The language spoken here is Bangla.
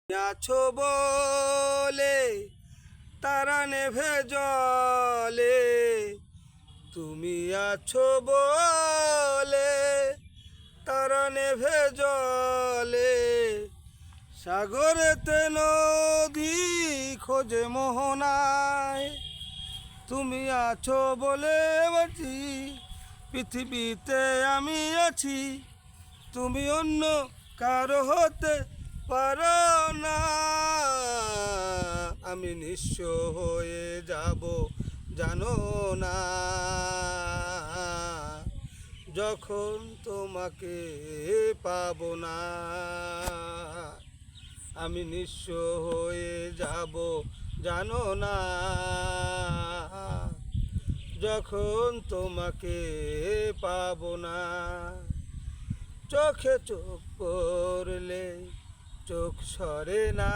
আছো বলে তারা নেভে জলে, তুমি আছো বলে তারা নেভে জলে, সাগরেতে নদী খোঁজে মোহনায়, তুমি আছো বলে বাঁচি, পৃথিবীতে আমি আছি, তুমি অন্য কারো হতে পারো না। আমি নিঃস্ব হয়ে যাব জানো না, যখন তোমাকে পাবো না। আমি নিঃস্ব হয়ে যাব জানো না, যখন তোমাকে পাবো না। চোখে চোখ পড়লে চোখ সরে না,